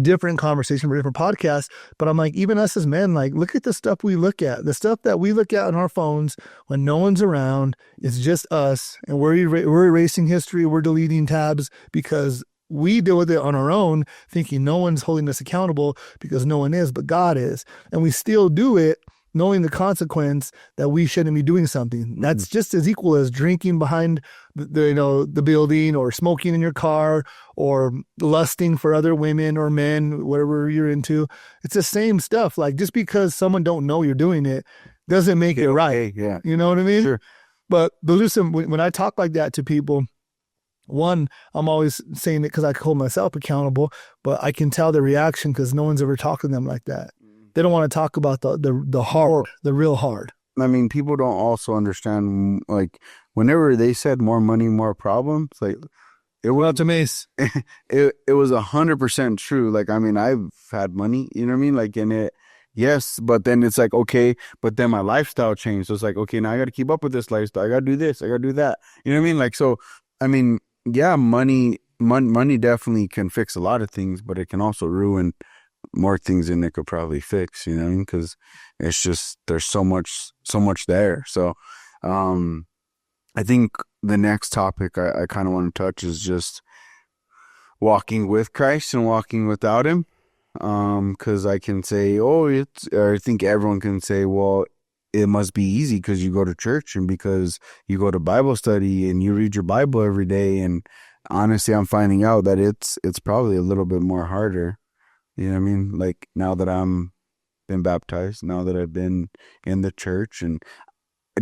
different conversation for different podcasts, but I'm like, even us as men, like, look at the stuff we look at. The stuff that we look at on our phones when no one's around, it's just us, and we're erasing history, we're deleting tabs because we deal with it on our own, thinking no one's holding us accountable because no one is, but God is. And we still do it knowing the consequence that we shouldn't be doing something. That's just as equal as drinking behind the building, or smoking in your car, or lusting for other women or men, whatever you're into. It's the same stuff. Like, just because someone don't know you're doing it doesn't make it right. Yeah. You know what I mean? Sure. But those are when I talk like that to people, one, I'm always saying it because I hold myself accountable, but I can tell the reaction because no one's ever talked to them like that. They don't want to talk about the hard, the real hard. I mean, people don't also understand, like, whenever they said more money, more problems, like, it Well, was to Mace. it was 100% true. Like, I mean, I've had money, you know what I mean? Like, in it, yes, but then it's like, okay, but then my lifestyle changed. So it's like, okay, now I got to keep up with this lifestyle. I got to do this. I got to do that. You know what I mean? Like, so, I mean, yeah, money definitely can fix a lot of things, but it can also ruin more things than it could probably fix. You know what I mean? Because it's just there's so much there. So, um, I think the next topic I kind of want to touch is just walking with Christ and walking without him. Because I can say, oh, or I think everyone can say, well, it must be easy because you go to church and because you go to Bible study and you read your Bible every day. And honestly, I'm finding out that it's probably a little bit more harder. You know what I mean? Like, now that I'm been baptized, now that I've been in the church, and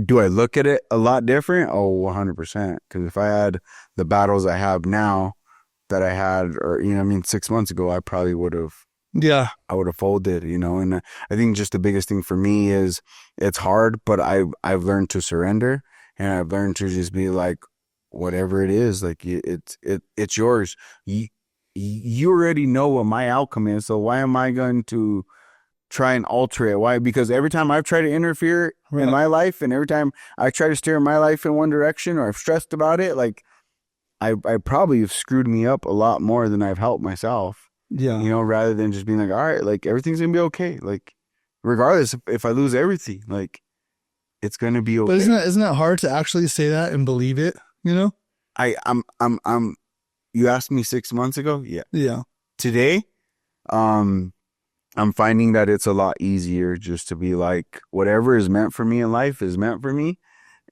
do I look at it a lot different? Oh, 100%. Because if I had the battles I have now that I had, or, you know what I mean, 6 months ago, Yeah. I would have folded, you know. And I think just the biggest thing for me is it's hard, but I've learned to surrender, and I've learned to just be like, whatever it is, like, it's yours. You already know what my outcome is, so why am I going to try and alter it? Why? Because every time I've tried to interfere in my life, and every time I try to steer my life in one direction, or I've stressed about it, like, I probably have screwed me up a lot more than I've helped myself. Yeah. You know, rather than just being like, all right, like, everything's gonna be okay. Like, regardless if I lose everything, like, it's gonna be okay. But isn't that hard to actually say that and believe it? You know? I'm. You asked me 6 months ago, yeah. Yeah. Today, I'm finding that it's a lot easier just to be like, whatever is meant for me in life is meant for me,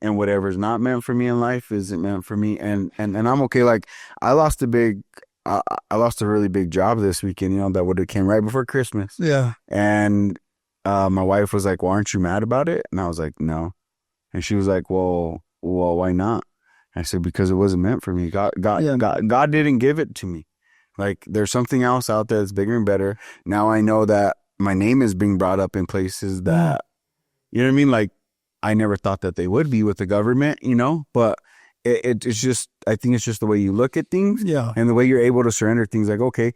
and whatever is not meant for me in life isn't meant for me. And I'm okay. Like, I lost I lost a really big job this weekend, you know, that would have came right before Christmas. Yeah. And my wife was like, well, aren't you mad about it? And I was like, no. And she was like, well, why not? I said, because it wasn't meant for me. God didn't give it to me. Like, there's something else out there that's bigger and better. Now I know that my name is being brought up in places that, you know what I mean? Like, I never thought that they would be with the government, you know, but it's just, I think it's just the way you look at things, Yeah. and the way you're able to surrender things. Like, okay,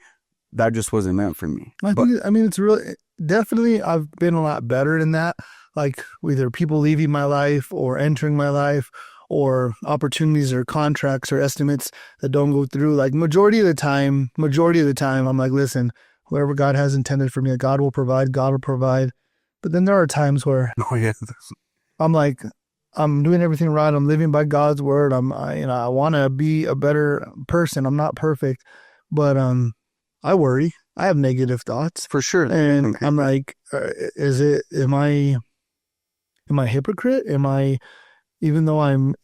that just wasn't meant for me. I mean, it's really, definitely, I've been a lot better in that. Like, either people leaving my life or entering my life, or opportunities or contracts or estimates that don't go through. Like, majority of the time, I'm like, listen, whoever God has intended for me, God will provide. But then there are times where Oh yeah, I'm like, I'm doing everything right. I'm living by God's word. I want to be a better person. I'm not perfect, but I worry. I have negative thoughts for sure. And I'm like, am I a hypocrite? Even though I'm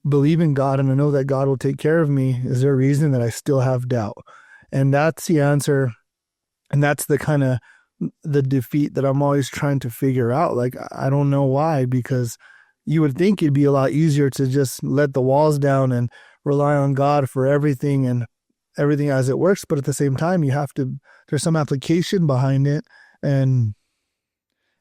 believing God and I know that God will take care of me, is there a reason that I still have doubt? And that's the answer. And that's the kind of the defeat that I'm always trying to figure out. Like, I don't know why, because you would think it'd be a lot easier to just let the walls down and rely on God for everything and everything as it works. But at the same time, there's some application behind it. And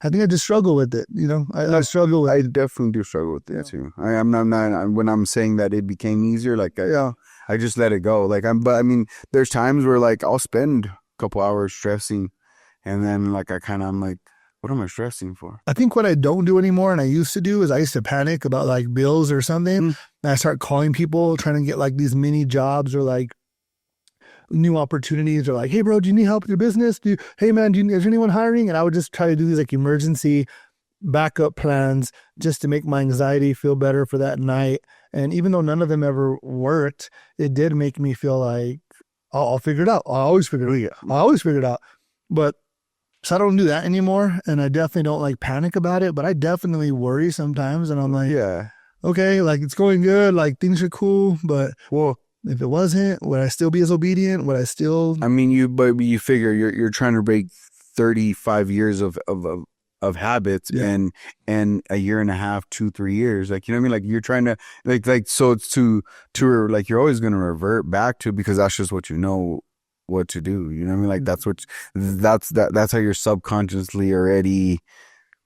I think I just struggle with it. You know, I struggle with it. I definitely do struggle with it too. I'm not, when I'm saying that it became easier, like, I just let it go. Like, but I mean, there's times where, like, I'll spend a couple hours stressing, and then, like, I'm like, what am I stressing for? I think what I don't do anymore, and I used to do, is I used to panic about, like, bills or something. And I start calling people trying to get, like, these mini jobs or, like, new opportunities, or like, hey bro, do you need help with your business? Hey man, is anyone hiring? And I would just try to do these, like, emergency backup plans just to make my anxiety feel better for that night. And even though none of them ever worked, it did make me feel like, I'll figure it out. I'll always figure it out. But so I don't do that anymore. And I definitely don't, like, panic about it, but I definitely worry sometimes. And I'm like, okay, like, it's going good. Like, things are cool, but if it wasn't, would I still be as obedient? Would I still? I mean, but you figure you're trying to break 35 years of habits and a year and a half, 2-3 years. Like, you know what I mean? Like, you're trying to like so it's to like, you're always going to revert back to, because that's just what you know what to do. You know what I mean? Like, that's how you're subconsciously already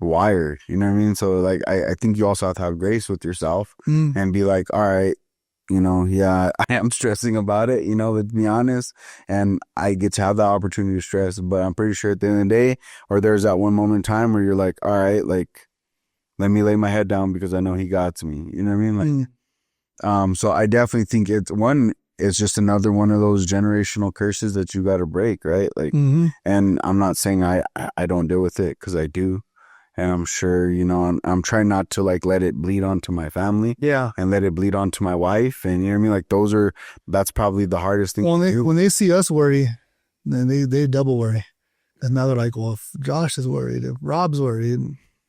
wired. You know what I mean? So like, I think you also have to have grace with yourself Mm. and be like, all right, you know, yeah, I am stressing about it, you know, let's be honest. And I get to have that opportunity to stress, but I'm pretty sure at the end of the day, or there's that one moment in time where you're like, all right, like, let me lay my head down because I know he got to me. You know what I mean? Like, so I definitely think it's just another one of those generational curses that you got to break, right? Like, Mm-hmm. and I'm not saying I don't deal with it, because I do. And I'm sure, you know, I'm trying not to like let it bleed onto my family Yeah. and let it bleed onto my wife. And you know what I mean? Like that's probably the hardest thing Well, to do. when they see us worry, then they double worry. And now they're like, well, if Josh is worried, if Rob's worried,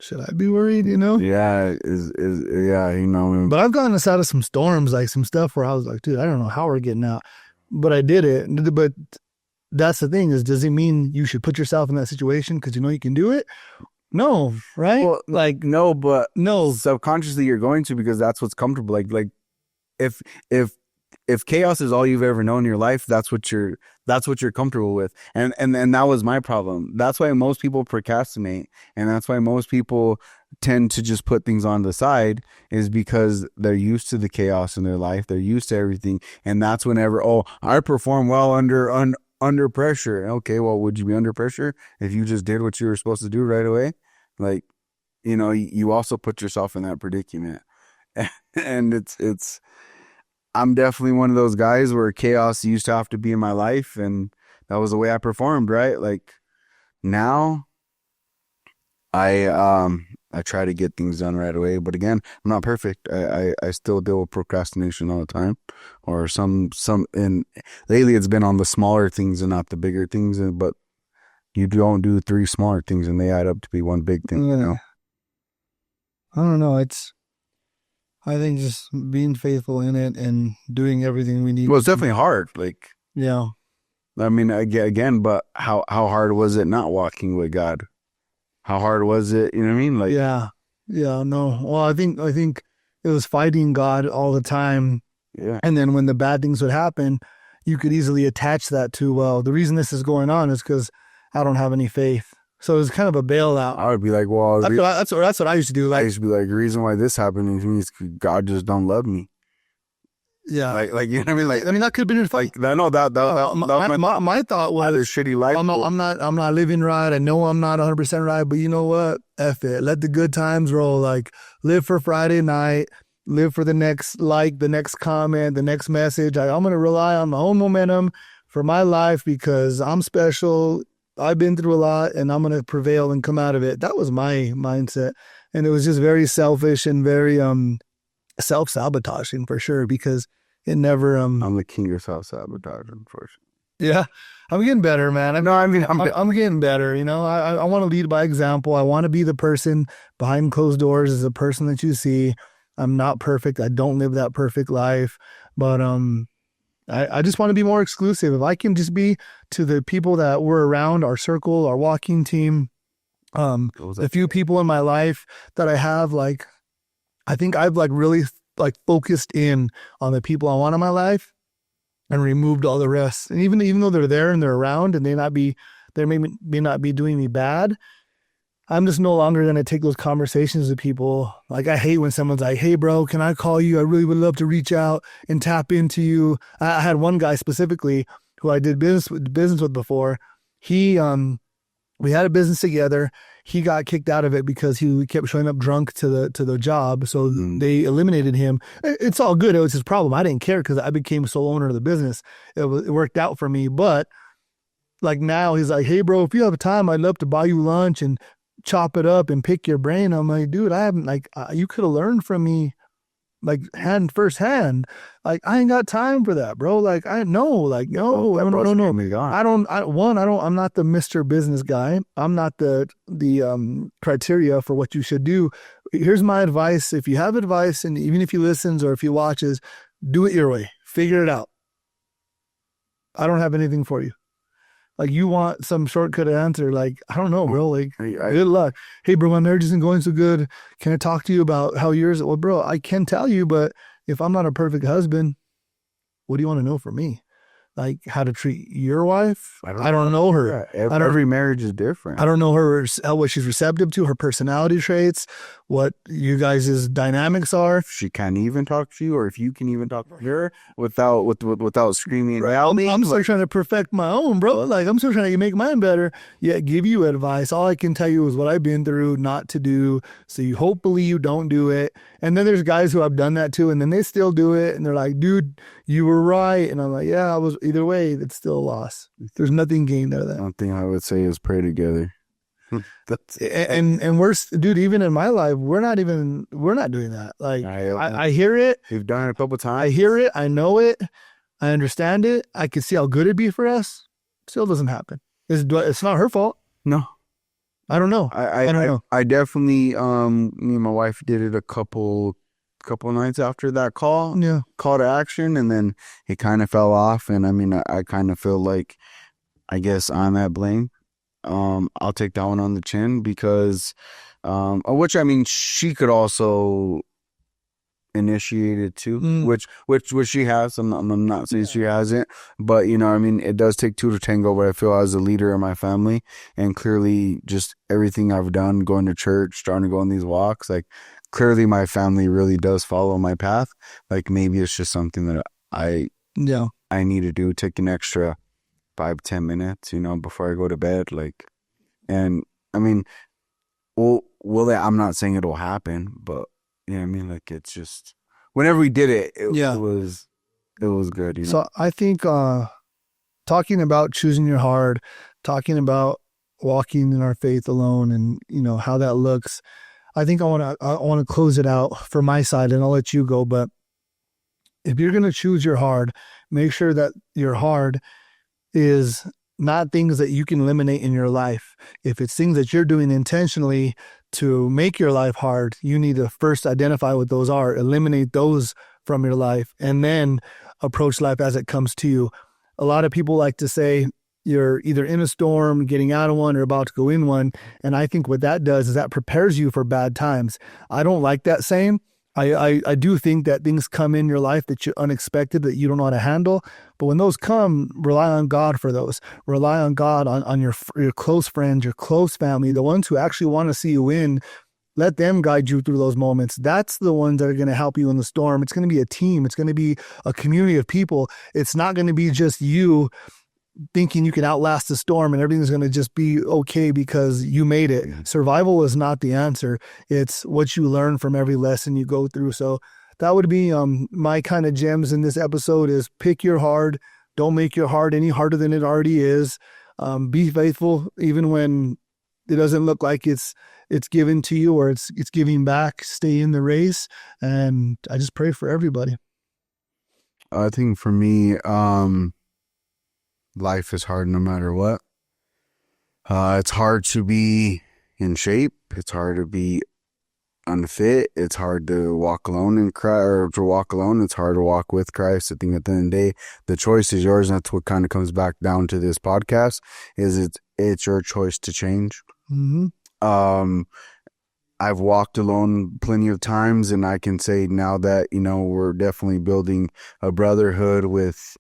should I be worried? You know? Yeah, yeah, you know. But I've gotten us out of some storms, like some stuff where I was like, dude, I don't know how we're getting out, but I did it. But that's the thing, is, does it mean you should put yourself in that situation because you know you can do it? No, right? Well, Like, no, but no. subconsciously you're going to, because that's what's comfortable. Like if if if chaos is all you've ever known in your life, that's what you're comfortable with. And that was my problem. That's why most people procrastinate, and that's why most people tend to just put things on the side, is because they're used to the chaos in their life. They're used to everything. And that's whenever, oh, I perform well under pressure. Okay, well, would you be under pressure if you just did what you were supposed to do right away? Like, you know, you also put yourself in that predicament. And I'm definitely one of those guys where chaos used to have to be in my life, and that was the way I performed, right? Like, now I try to get things done right away, but again, I'm not perfect. I still deal with procrastination all the time, or and lately it's been on the smaller things and not the bigger things. But you don't do 3 smaller things and they add up to be one big thing. You know? I don't know. I think just being faithful in it and doing everything we need. Well, it's definitely hard. Like, Yeah. I mean, again, but how hard was it not walking with God? How hard was it? You know what I mean? Like, Yeah. No. Well, I think it was fighting God all the time. yeah. And then when the bad things would happen, you could easily attach that to, well, the reason this is going on is because I don't have any faith. So it was kind of a bailout. I would be like, well, That's what I used to do. I Like, used to be like, the reason why this happened to me is 'cause God just don't love me. yeah. Like you know what I mean? Like, I mean, that could have been a fight. like, no, that My thought was, a shitty life. I'm not living right. I know I'm not 100% right, but you know what? F it. Let the good times roll. Like, live for Friday night, live for the next like, the next comment, the next message. I'm going to rely on my own momentum for my life because I'm special. I've been through a lot and I'm going to prevail and come out of it. That was my mindset. And it was just very selfish and very self-sabotaging for sure, because it never I'm the king of self-sabotage, unfortunately. yeah, I'm getting better, man. I'm getting better. You know, I want to lead by example. I want to be the person behind closed doors, as the person that you see. I'm not perfect. I don't live that perfect life, but I just want to be more exclusive. If I can just be to the people that were around our circle, our walking team, the few people in my life that I have, like, I think I've like really like focused in on the people I want in my life and removed all the rest. And even though they're there and they're around and they may not be doing me bad, I'm just no longer going to take those conversations with people. Like, I hate when someone's like, hey bro, can I call you? I really would love to reach out and tap into you. I had one guy specifically who I did business with before. We had a business together. He got kicked out of it because he kept showing up drunk to the job. So they eliminated him. It's all good. It was his problem. I didn't care because I became sole owner of the business. It worked out for me. But like, now he's like, hey bro, if you have time, I'd love to buy you lunch and chop it up and pick your brain. I'm like, dude, I haven't, like, you could have learned from me, like, firsthand. Like, I ain't got time for that, bro. Like, no. No. I'm not the Mr. Business guy. I'm not the criteria for what you should do. Here's my advice. If you have advice, and even if he listens or if he watches, do it your way. Figure it out. I don't have anything for you. Like, you want some shortcut answer. Like, I don't know, bro. Like, good luck. Hey, bro, my marriage isn't going so good. Can I talk to you about how yours? Well, bro, I can tell you, but if I'm not a perfect husband, what do you want to know from me? like how to treat your wife. I don't I don't know her. Yeah, I don't- every marriage is different. I don't know her, what she's receptive to, her personality traits, what you guys' dynamics are. If she can't even talk to you, or if you can even talk to her without screaming. Right. I'm still trying to perfect my own, bro. Like, I'm still trying to make mine better, yet give you advice. All I can tell you is what I've been through not to do. So hopefully you don't do it. And then there's guys who have done that too, and then they still do it. And they're like, dude, you were right. And I'm like, yeah, I was. Either way, it's still a loss. There's nothing gained out of that. One thing I would say is pray together. That's And we're, dude, even in my life, we're not doing that. Like, I hear it. We've done it a couple I times. hear it. I know it. I understand it. I can see how good it'd be for us. Still doesn't happen. It's not her fault. No, I don't know. I don't know. I definitely me and my wife did it a couple nights after that call Yeah. to action, and then it kind of fell off. And I mean, I kind of feel like, I guess I'm at blame. I'll take that one on the chin because, which I mean, she could also initiate it too, which she has. I'm not saying she hasn't, but you know, I mean, it does take two to tango. But I feel as a leader in my family, and clearly, just everything I've done, going to church, starting to go on these walks, like clearly, my family really does follow my path. Like maybe it's just something that I need to do. Take an extra 5-10 minutes, you know, before I go to bed. Like, and I mean, will it? I'm not saying it'll happen, but you know what I mean? Like, it's just, whenever we did it, it was good, you know? So I think talking about choosing your heart, talking about walking in our faith alone, and you know how that looks, I think I want to close it out for my side, and I'll let you go. But if you're going to choose your hard, make sure that your hard is not things that you can eliminate in your life. If it's things that you're doing intentionally to make your life hard, you need to first identify what those are, eliminate those from your life, and then approach life as it comes to you. A lot of people like to say you're either in a storm, getting out of one, or about to go in one. And I think what that does is that prepares you for bad times. I don't like that saying. I do think that things come in your life that you're unexpected, that you don't know how to handle. But when those come, rely on God for those. Rely on God, on your close friends, your close family, the ones who actually want to see you win. Let them guide you through those moments. That's the ones that are going to help you in the storm. It's going to be a team. It's going to be a community of people. It's not going to be just you thinking you can outlast the storm and everything's going to just be okay because you made it. Survival is not the answer. It's what you learn from every lesson you go through. So that would be my kind of gems in this episode is pick your hard. Don't make your hard any harder than it already is. Be faithful even when it doesn't look like it's given to you or it's giving back. Stay in the race. And I just pray for everybody. I think for me, life is hard no matter what. It's hard to be in shape. It's hard to be unfit. It's hard to walk alone and cry, or to walk alone. It's hard to walk with Christ. I think at the end of the day, the choice is yours. And that's what kind of comes back down to this podcast is it's your choice to change. Mm-hmm. I've walked alone plenty of times, and I can say now that, you know, we're definitely building a brotherhood with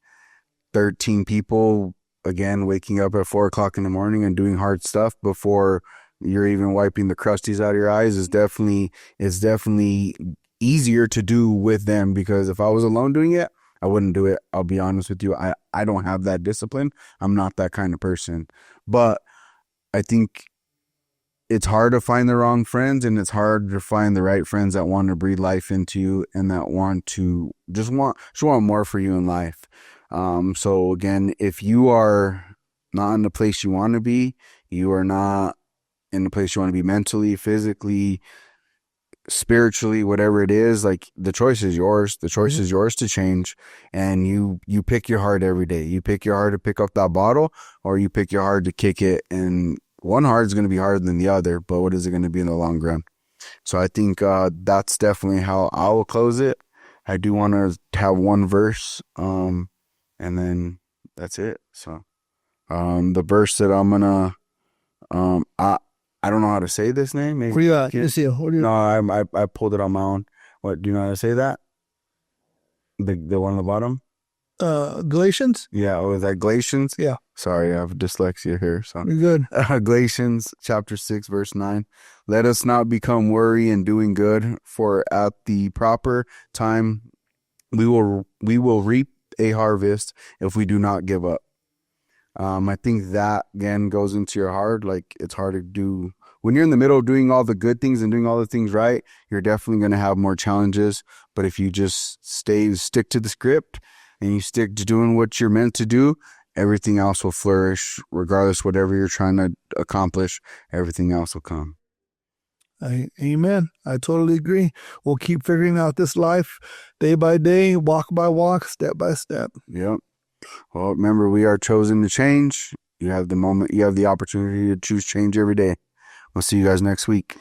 13 people, again, waking up at 4:00 in the morning and doing hard stuff before you're even wiping the crusties out of your eyes is definitely easier to do with them, because if I was alone doing it, I wouldn't do it. I'll be honest with you. I don't have that discipline. I'm not that kind of person. But I think it's hard to find the wrong friends, and it's hard to find the right friends that want to breathe life into you and that want to just want more for you in life. So again, if you are not in the place you want to be, you are not in the place you want to be mentally, physically, spiritually, whatever it is, like the choice is yours. The choice is yours to change, and you pick your heart every day. You pick your heart to pick up that bottle, or you pick your heart to kick it, and one heart is going to be harder than the other, but what is it going to be in the long run? So I think that's definitely how I will close it. I do want to have one verse, and then that's it. So the verse that I'm gonna I don't know how to say this name. Maybe, Where you at? No, I pulled it on my own. What, do you know how to say that? The one on the bottom? Galatians. Yeah, was that Galatians? Yeah. Sorry, I have dyslexia here. So You're good. Galatians chapter 6, verse 9. Let us not become weary in doing good, for at the proper time we will reap a harvest if we do not give up. I think that again goes into your heart. Like, it's hard to do when you're in the middle of doing all the good things and doing all the things right. You're definitely going to have more challenges. But if you just stick to the script and you stick to doing what you're meant to do, everything else will flourish. Regardless, whatever you're trying to accomplish, everything else will come. Amen. I totally agree. We'll keep figuring out this life day by day, walk by walk, step by step. Yep. Well, remember, we are chosen to change. You have the opportunity to choose change every day. We'll see you guys next week.